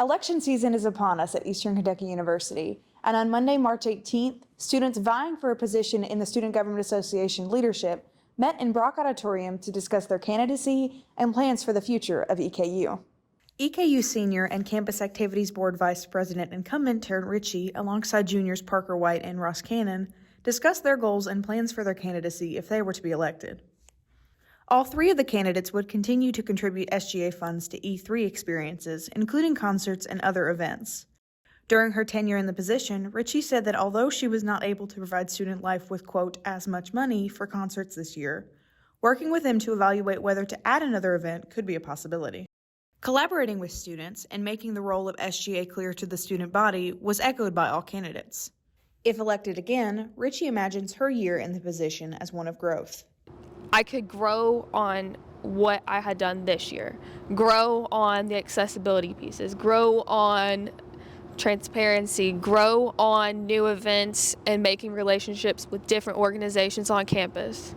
Election season is upon us at Eastern Kentucky University, and on Monday, March 18th, students vying for a position in the Student Government Association leadership met in Brock Auditorium to discuss their candidacy and plans for the future of EKU. EKU Senior and Campus Activities Board Vice President incumbent Taryn Ritchie, alongside juniors Parker White and Ross Cannon, discussed their goals and plans for their candidacy if they were to be elected. All three of the candidates would continue to contribute SGA funds to E3 experiences, including concerts and other events. During her tenure in the position, Ritchie said that although she was not able to provide student life with, quote, as much money for concerts this year, working with them to evaluate whether to add another event could be a possibility. Collaborating with students and making the role of SGA clear to the student body was echoed by all candidates. If elected again, Ritchie imagines her year in the position as one of growth. I could grow on what I had done this year, grow on the accessibility pieces, grow on transparency, grow on new events and making relationships with different organizations on campus.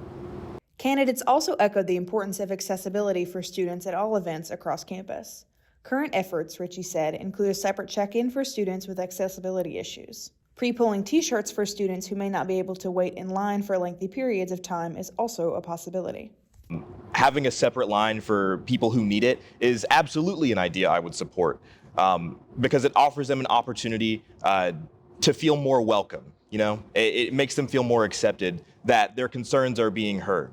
Candidates also echoed the importance of accessibility for students at all events across campus. Current efforts, Ritchie said, include a separate check-in for students with accessibility issues. Pre-pulling T-shirts for students who may not be able to wait in line for lengthy periods of time is also a possibility. Having a separate line for people who need it is absolutely an idea I would support because it offers them an opportunity to feel more welcome. You know, it makes them feel more accepted, that their concerns are being heard.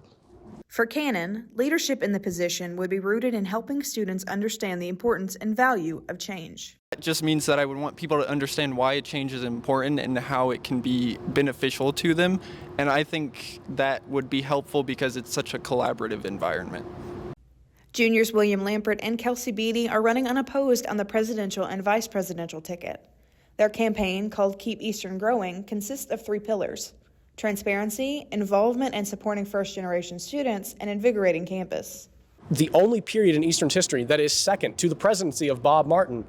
For Cannon, leadership in the position would be rooted in helping students understand the importance and value of change. It just means that I would want people to understand why a change is important and how it can be beneficial to them. And I think that would be helpful because it's such a collaborative environment. Juniors William Lampert and Kelsey Beatty are running unopposed on the presidential and vice presidential ticket. Their campaign, called Keep Eastern Growing, consists of 3 pillars: transparency, involvement and supporting first-generation students, and invigorating campus. The only period in Eastern's history that is second to the presidency of Bob Martin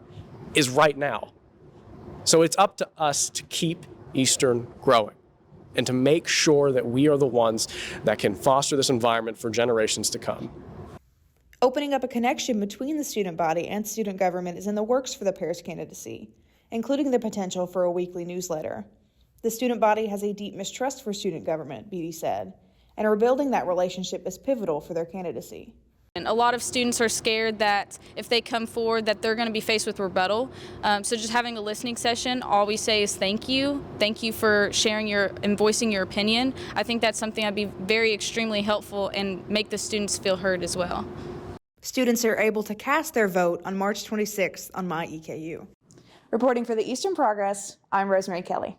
is right now. So it's up to us to keep Eastern growing and to make sure that we are the ones that can foster this environment for generations to come. Opening up a connection between the student body and student government is in the works for the pair's candidacy, including the potential for a weekly newsletter. The student body has a deep mistrust for student government, Beatty said, and rebuilding that relationship is pivotal for their candidacy. And a lot of students are scared that if they come forward that they're going to be faced with rebuttal. So just having a listening session, all we say is thank you. Thank you for sharing and voicing your opinion. I think that's something that'd be very extremely helpful and make the students feel heard as well. Students are able to cast their vote on March 26th on My EKU. Reporting for the Eastern Progress, I'm Rosemary Kelley.